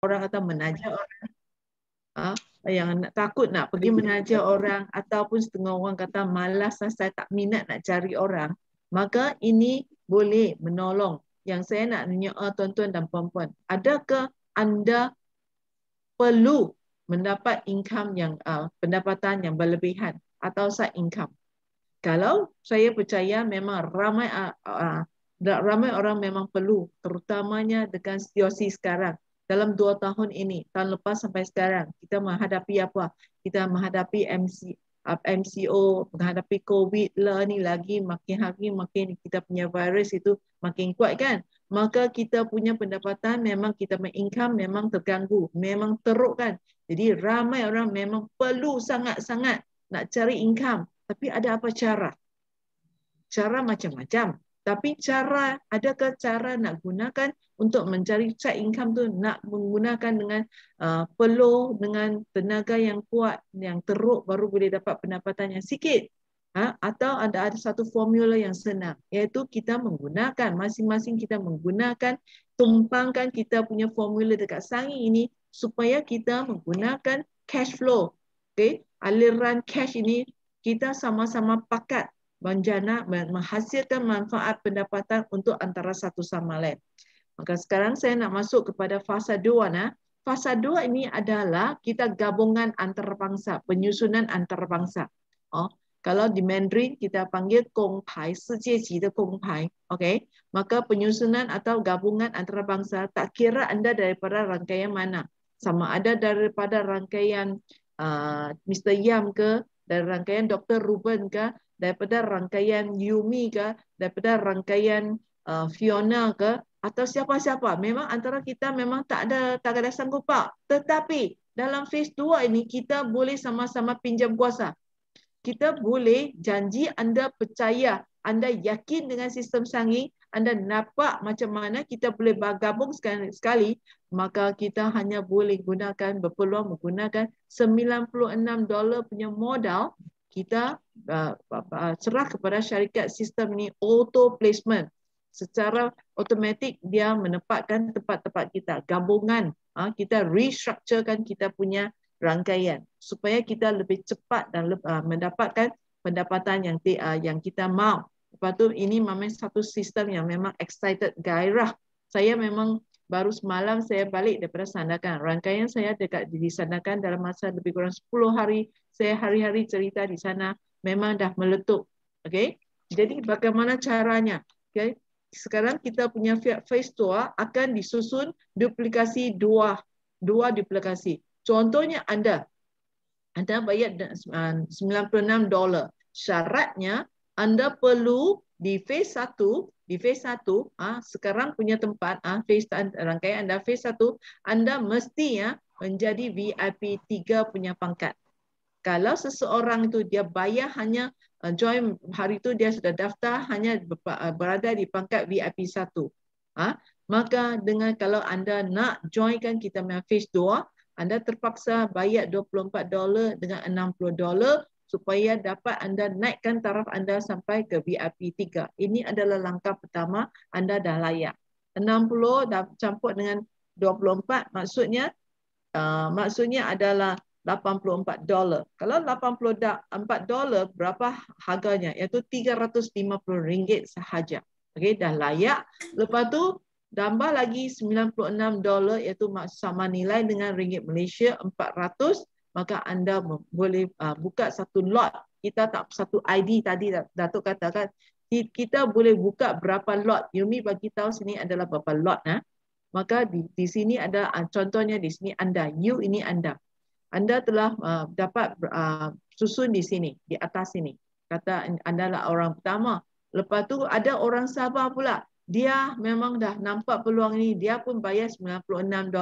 orang atau menaja orang, yang takut nak pergi menaja orang, ataupun setengah orang kata malas, saya tak minat nak cari orang, maka ini boleh menolong. Yang saya nak tanya tuan-tuan dan puan-puan, adakah anda perlu mendapat income yang pendapatan yang berlebihan atau side income? Kalau saya percaya memang ramai orang memang perlu, terutamanya dengan situasi sekarang. Dalam 2 tahun ini, tahun lepas sampai sekarang, kita menghadapi apa? Kita menghadapi MCO, menghadapi COVID lah, ni lagi makin hari makin kita punya virus itu makin kuat kan? Maka kita punya pendapatan memang kita punya income memang terganggu, memang teruk kan? Jadi ramai orang memang perlu sangat-sangat nak cari income. Tapi ada apa cara? Cara macam-macam. Tapi adakah cara nak gunakan untuk mencari side income tu, nak menggunakan dengan peluh, dengan tenaga yang kuat, yang teruk, baru boleh dapat pendapatan yang sikit. Atau ada satu formula yang senang, iaitu kita menggunakan, masing-masing kita menggunakan, tumpangkan kita punya formula dekat Sangi ini supaya kita menggunakan cash flow. Okay? Aliran cash ini kita sama-sama pakat menghasilkan manfaat pendapatan untuk antara satu sama lain. Maka sekarang saya nak masuk kepada fasa 2. Fasa 2 ini adalah kita gabungan antarabangsa, penyusunan antarabangsa. Kalau di Mandarin kita panggil Gong Pai, Sejieji de Gong Pai. Okay? Maka penyusunan atau gabungan antarabangsa, tak kira anda daripada rangkaian mana. Sama ada daripada rangkaian Mr. Yam ke, dari rangkaian Dr. Ruben ke, daripada rangkaian Yumi ke, daripada rangkaian Fiona ke, atau siapa-siapa. Memang antara kita memang tak ada sanggup pak. Tetapi dalam phase 2 ini kita boleh sama-sama pinjam kuasa. Kita boleh janji anda percaya, anda yakin dengan sistem Sangi, anda nampak macam mana kita boleh bergabung sekali, maka kita hanya boleh berpeluang menggunakan $96 punya modal. Kita serah kepada syarikat sistem ini auto placement. Secara automatik dia menempatkan tempat-tempat kita. Gabungan, kita restructurekan kita punya rangkaian supaya kita lebih cepat dan mendapatkan pendapatan yang kita mahu. Lepas tu ini memang satu sistem yang memang excited, gairah. Saya memang baru semalam saya balik daripada Sandakan. Rangkaian saya di Sandakan dalam masa lebih kurang 10 hari. Saya hari-hari cerita di sana memang dah meletup. Okay? Jadi bagaimana caranya? Okay? Sekarang kita punya phase 2 akan disusun duplikasi dua duplikasi. Contohnya anda bayar $96. Syaratnya anda perlu di phase 1, sekarang punya tempat, phase rangkaian anda phase 1, anda mesti menjadi VIP 3 punya pangkat. Kalau seseorang itu dia bayar hanya join hari itu dia sudah daftar hanya berada di pangkat VIP 1. Maka kalau anda nak joinkan kita punya phase 2, anda terpaksa bayar $24 dengan $60 supaya dapat anda naikkan taraf anda sampai ke VIP 3. Ini adalah langkah pertama, anda dah layak. 60 dah campur dengan 24 maksudnya adalah $84. Kalau $84 berapa harganya? Iaitu RM350 sahaja. Okey, dah layak. Lepas tu tambah lagi $96 iaitu sama nilai dengan ringgit Malaysia 400, maka anda boleh buka satu lot. Kita tak satu ID tadi Datuk katakan kita boleh buka berapa lot. Yumi bagi tahu sini adalah berapa lot. Maka di sini ada contohnya di sini anda, you ini anda. Anda telah dapat susun di sini, di atas sini. Kata anda lah orang pertama. Lepas tu ada orang Sabah pula. Dia memang dah nampak peluang ini, dia pun bayar $96.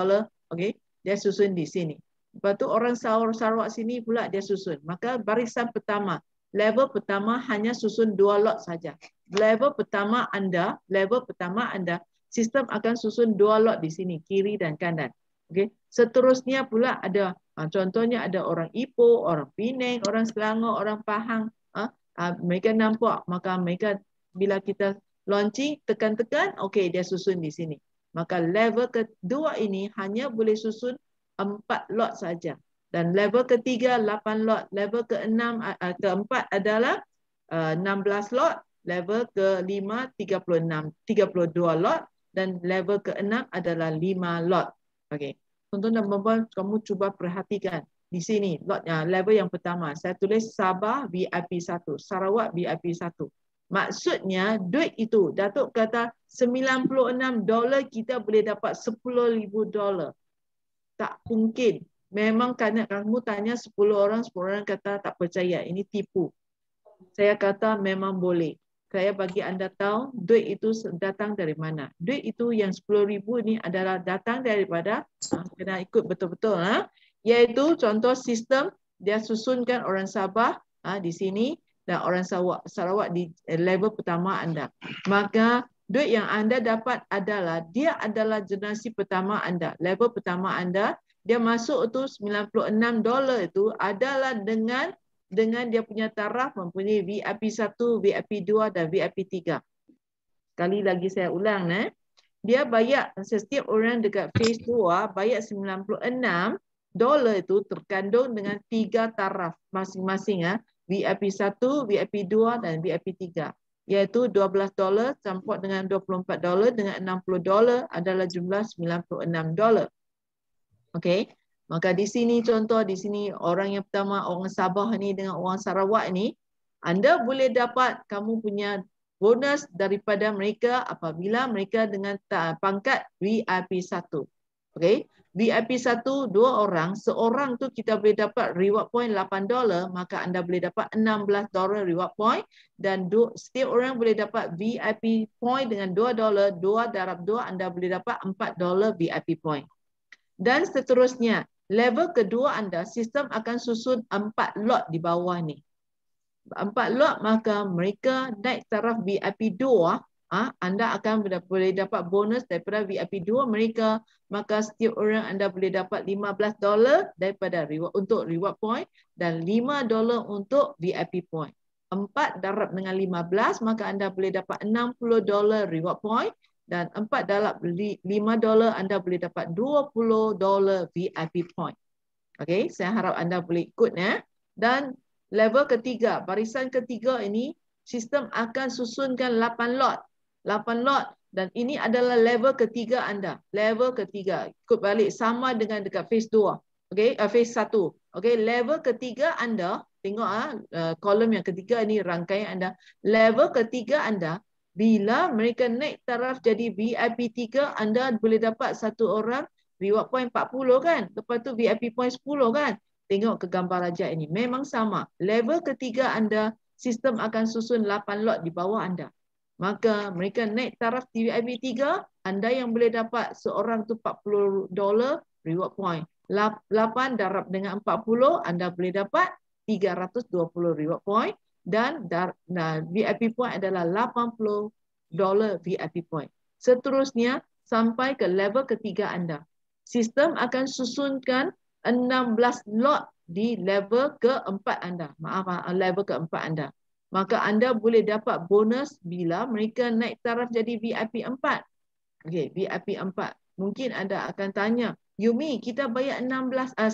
Okey, dia susun di sini. Lepas tu orang Sarawak sini pula dia susun. Maka barisan pertama, level pertama hanya susun 2 lot saja. Level pertama anda, sistem akan susun 2 lot di sini, kiri dan kanan. Okey, seterusnya pula ada contohnya ada orang Ipoh, orang Penang, orang Selangor, orang Pahang. Mereka nampak, maka mereka bila kita launching, tekan-tekan, okey dia susun di sini. Maka level kedua ini hanya boleh susun 4 lot saja. Dan level ketiga 8 lot, level keempat adalah 16 lot, level kelima 32 lot, dan level keenam adalah 5 lot. Okey. Tuan-tuan dan puan-puan, kamu cuba perhatikan di sini lotnya, level yang pertama saya tulis Sabah VIP 1, Sarawak VIP 1. Maksudnya duit itu Datuk kata $96 kita boleh dapat $10,000. Tak mungkin. Memang kerana kamu tanya 10 orang kata tak percaya, ini tipu. Saya kata memang boleh. Saya bagi anda tahu duit itu datang dari mana. Duit itu yang 10,000 ini adalah datang daripada, kena ikut betul-betul, iaitu contoh sistem dia susunkan orang Sabah di sini dan orang Sarawak di level pertama anda. Maka duit yang anda dapat adalah dia adalah generasi pertama anda, level pertama anda. Dia masuk itu $96 itu adalah dengan dia punya taraf mempunyai VIP 1, VIP 2 dan VIP 3. Sekali lagi saya ulang, dia bayar setiap orang dekat phase 2 bayar $96 itu terkandung dengan 3 taraf masing-masing, VIP 1, VIP 2 dan VIP 3. Iaitu $12 campur dengan $24 dengan $60 adalah jumlah $96. Okey. Maka di sini contoh, di sini orang yang pertama, orang Sabah ni dengan orang Sarawak ni, anda boleh dapat kamu punya bonus daripada mereka apabila mereka dengan pangkat VIP 1. Okey. VIP 1, 2 orang, seorang tu kita boleh dapat reward point $8, maka anda boleh dapat $16 reward point, dan setiap orang boleh dapat VIP point dengan $2, 2 darab 2 anda boleh dapat $4 VIP point. Dan seterusnya, level kedua anda, sistem akan susun 4 lot di bawah ni. 4 lot, maka mereka naik taraf VIP 2, anda akan boleh dapat bonus daripada VIP 2 mereka, maka setiap orang anda boleh dapat $15 daripada untuk reward point dan $5 untuk VIP point. 4 darab dengan 15, maka anda boleh dapat $60 reward point. Dan 4 dalam $5 anda boleh dapat $20 VIP point. Okey, saya harap anda boleh ikut. Dan level ketiga, barisan ketiga ini, sistem akan susunkan 8 lot. 8 lot. Dan ini adalah level ketiga anda. Level ketiga. Ikut balik sama dengan dekat phase 2. Okey, phase 1. Okey, level ketiga anda, tengok kolom yang ketiga ini rangkaian anda. Level ketiga anda, bila mereka naik taraf jadi VIP 3, anda boleh dapat satu orang reward point 40 kan? Lepas tu VIP point 10 kan? Tengok ke gambar raja ini. Memang sama. Level ketiga anda, sistem akan susun 8 lot di bawah anda. Maka mereka naik taraf di VIP 3, anda yang boleh dapat seorang tu $40 reward point. 8 darab dengan 40, anda boleh dapat $320 reward point. Dan VIP point adalah $80 VIP point. Seterusnya sampai ke level ketiga anda. Sistem akan susunkan 16 lot di level keempat anda. Level keempat anda. Maka anda boleh dapat bonus bila mereka naik taraf jadi VIP 4. Okey, VIP 4. Mungkin anda akan tanya, Yumi, kita bayar $96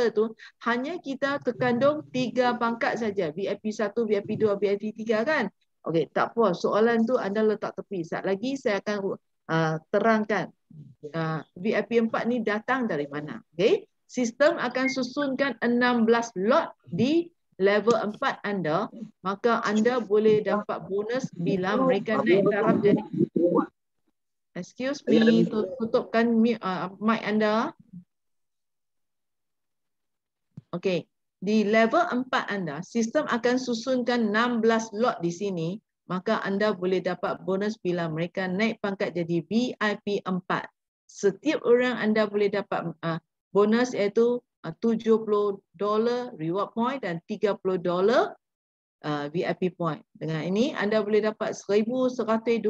tu hanya kita terkandung 3 pangkat saja, VIP 1, VIP 2, VIP 3 kan? Okey, tak apa, soalan tu anda letak tepi. Sekejap lagi saya akan terangkan VIP 4 ni datang dari mana. Okey, sistem akan susunkan 16 lot di level 4 anda, maka anda boleh dapat bonus bila mereka naik taraf jadi. Excuse me, tutupkan mic anda. Okey, di level 4 anda, sistem akan susunkan 16 lot di sini, maka anda boleh dapat bonus bila mereka naik pangkat jadi VIP 4. Setiap orang anda boleh dapat bonus iaitu $70 reward point dan $30 VIP point. Dengan ini anda boleh dapat $1,120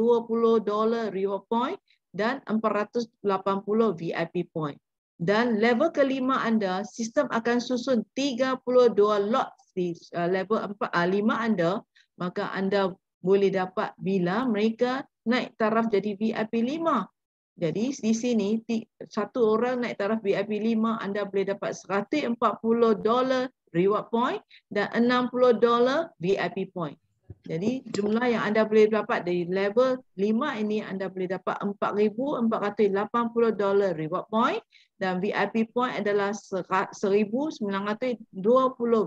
reward point dan 480 VIP point. Dan level kelima anda, sistem akan susun 32 lot di level 5 anda, maka anda boleh dapat bila mereka naik taraf jadi VIP 5. Jadi di sini satu orang naik taraf VIP 5 Anda boleh dapat $140 reward point dan $60 VIP point. Jadi jumlah yang anda boleh dapat dari level 5 ini anda boleh dapat $4,480 reward point dan VIP point adalah 1,920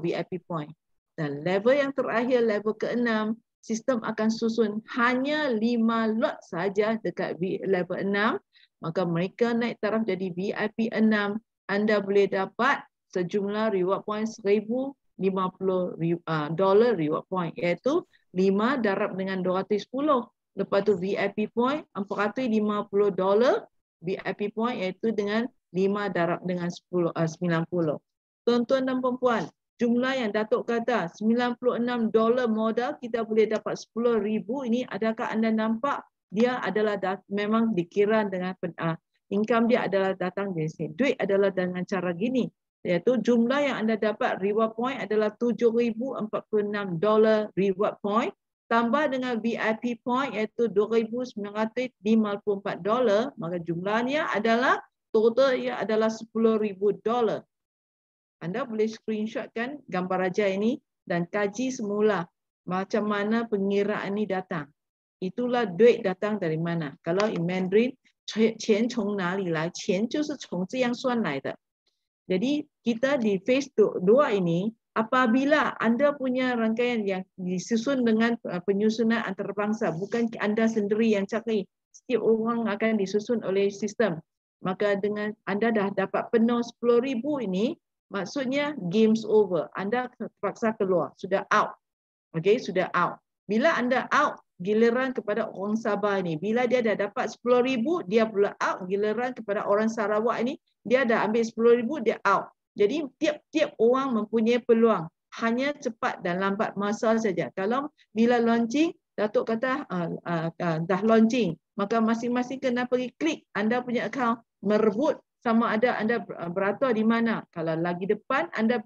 VIP point. Dan level yang terakhir, level ke-6, sistem akan susun hanya 5 lot saja dekat level 6. Maka mereka naik taraf jadi VIP 6, anda boleh dapat sejumlah reward point $1,050 reward point, iaitu 5 darab dengan 210. Lepas tu VIP point $450 VIP point, iaitu dengan 5 darab dengan 90. Tuan-tuan dan perempuan, jumlah yang Datuk kata $96 modal kita boleh dapat 10,000 ini, adakah anda nampak dia adalah memang dikira dengan income dia adalah datang dari sini. Duit adalah dengan cara gini, iaitu jumlah yang anda dapat reward point adalah $7,046 reward point tambah dengan VIP point iaitu $2,954, maka jumlahnya adalah total ia adalah $10,000. Anda boleh screenshotkan gambar raja ini dan kaji semula macam mana pengiraan ini datang. Itulah duit datang dari mana. Kalau in Mandarin, 钱从哪里来？钱就是从这样算来的。Jadi kita di phase 2 ini, apabila anda punya rangkaian yang disusun dengan penyusunan antarabangsa, bukan anda sendiri yang cari, setiap orang akan disusun oleh sistem. Maka dengan anda dah dapat penuh 10,000 ini, maksudnya games over. Anda terpaksa keluar, sudah out. Okay, sudah out. Bila anda out, giliran kepada orang Sabah ini. Bila dia dah dapat 10,000, dia pula out. Giliran kepada orang Sarawak ini, dia dah ambil 10,000, dia out. Jadi tiap-tiap orang mempunyai peluang. Hanya cepat dan lambat masa saja. Kalau bila launching, Datuk kata dah launching, maka masing-masing kena pergi klik anda punya account, merebut sama ada anda beratur di mana. Kalau lagi depan anda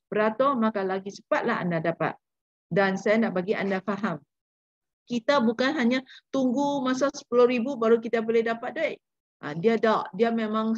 beratur, maka lagi cepatlah anda dapat. Dan saya nak bagi anda faham, kita bukan hanya tunggu masa 10,000 baru kita boleh dapat duit. Dia memang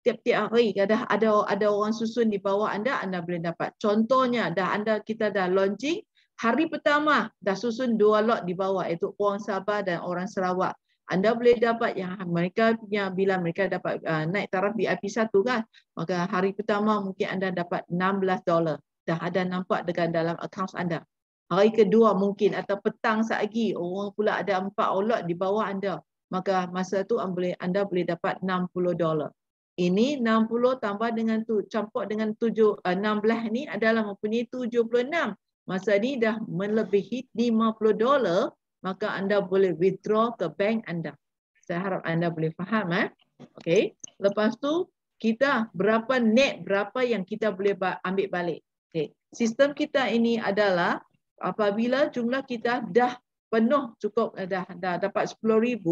tiap-tiap hari ada orang susun di bawah anda boleh dapat. Contohnya kita dah launching, hari pertama dah susun 2 lot di bawah, iaitu orang Sabah dan orang Sarawak. Anda boleh dapat yang mereka punya, bila mereka dapat naik taraf VIP 1 kan, maka hari pertama mungkin anda dapat $16. Dah ada nampak dekat dalam akaun anda. Hari kedua mungkin atau petang lagi orang pula ada 4 lot di bawah anda. Maka masa tu anda boleh dapat $60. Ini 60 tambah dengan campur dengan 16 ni adalah mempunyai 76. Masa ni dah melebihi $50, maka anda boleh withdraw ke bank anda. Saya harap anda boleh faham. Okey. Lepas tu kita berapa yang kita boleh ambil balik. Okey. Sistem kita ini adalah apabila jumlah kita dah penuh cukup, dah dapat 10,000,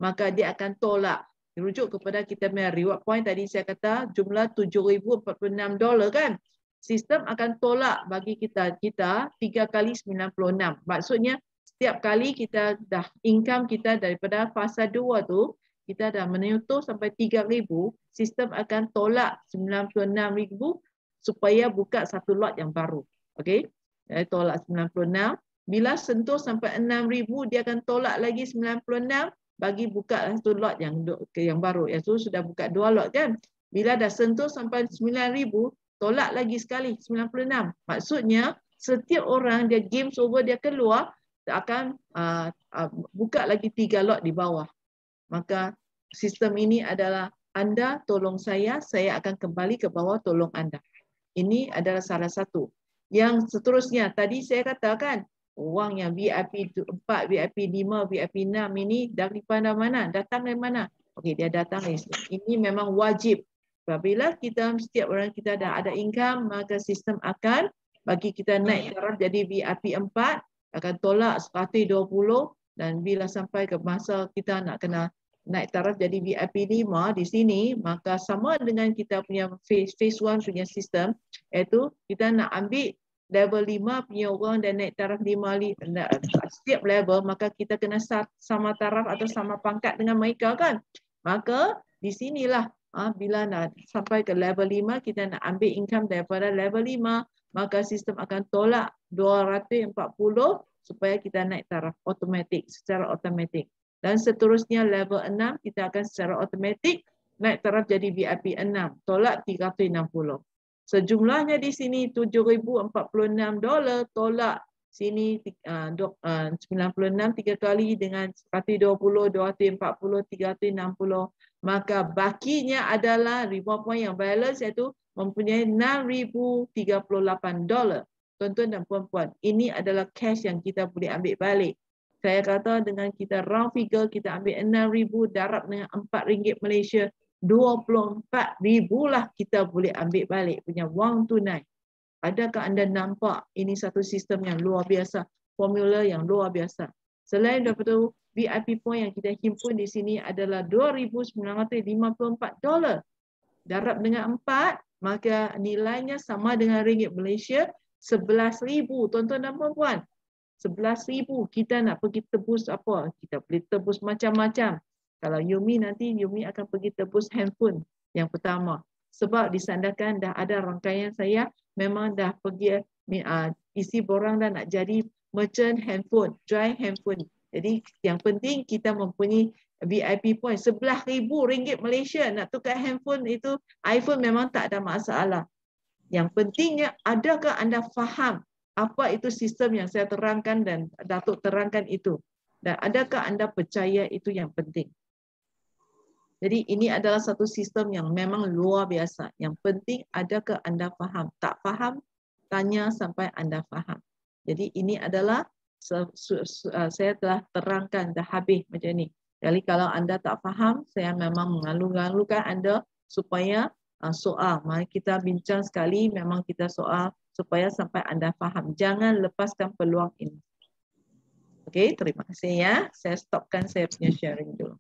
maka dia akan tolak. Rujuk kepada kita punya reward point tadi saya kata jumlah $7,046 kan. Sistem akan tolak bagi kita 3 kali 96. Maksudnya setiap kali kita dah income kita daripada fasa 2 tu, kita dah menyentuh sampai 3,000, sistem akan tolak 96,000 supaya buka satu lot yang baru. Okey. Tolak 96. Bila sentuh sampai 6,000, dia akan tolak lagi 96 bagi buka satu lot yang baru. Iaitu sudah buka 2 lot kan. Bila dah sentuh sampai 9,000, tolak lagi sekali 96. Maksudnya setiap orang dia games over, dia keluar, akan buka lagi 3 lot di bawah. Maka sistem ini adalah anda tolong saya akan kembali ke bawah tolong anda. Ini adalah salah satu. Yang seterusnya, tadi saya katakan, orang yang VIP 4, VIP 5, VIP 6 ini daripada mana? Datang dari mana? Okey, dia datang dari sini. Ini memang wajib. Apabila setiap orang kita dah ada income, maka sistem akan bagi kita naik taraf jadi VIP 4, akan tolak 120, dan bila sampai ke masa kita nak kena naik taraf jadi VIP 5 di sini, maka sama dengan kita punya phase 1 punya sistem, iaitu kita nak ambil level 5 punya orang dan naik taraf 5 setiap level, maka kita kena sama taraf atau sama pangkat dengan mereka kan. Maka di sinilah bila nak sampai ke level 5 kita nak ambil income daripada level 5, maka sistem akan tolak 240 supaya kita naik taraf automatik, secara automatik. Dan seterusnya level 6 kita akan secara automatik naik taraf jadi VIP 6, tolak 360. Sejumlahnya di sini $7,046, tolak sini 96 3 kali dengan 120, 240, 360. Maka bakinya adalah reward point yang balance iaitu mempunyai $6,038. Tuan-tuan dan puan-puan, ini adalah cash yang kita boleh ambil balik. Saya kata dengan kita round figure, kita ambil 6,000 darab dengan RM4 Malaysia, 24,000 lah kita boleh ambil balik punya wang tunai. Adakah anda nampak ini satu sistem yang luar biasa, formula yang luar biasa. Selain daripada itu, VIP point yang kita himpun di sini adalah $2,954. Darab dengan 4, maka nilainya sama dengan ringgit Malaysia 11,000, tuan-tuan dan puan-puan. 11,000 kita nak pergi tebus apa? Kita boleh tebus macam-macam. Kalau Yumi nanti, Yumi akan pergi tebus handphone yang pertama. Sebab disandarkan dah ada rangkaian saya, memang dah pergi isi borang dah nak jadi merchant handphone, dry handphone. Jadi yang penting kita mempunyai VIP point. RM11,000 Malaysia nak tukar handphone itu, iPhone memang tak ada masalah. Yang pentingnya, adakah anda faham apa itu sistem yang saya terangkan dan Datuk terangkan itu? Dan adakah anda percaya itu yang penting? Jadi ini adalah satu sistem yang memang luar biasa. Yang penting adakah anda faham? Tak faham, tanya sampai anda faham. Jadi ini adalah saya telah terangkan dah habis macam ni. Jadi kalau anda tak faham, saya memang mengalu-alukan anda supaya soal. Mari kita bincang sekali, memang kita soal supaya sampai anda faham. Jangan lepaskan peluang ini. Okey, terima kasih ya. Saya stopkan saya punya sharing dulu.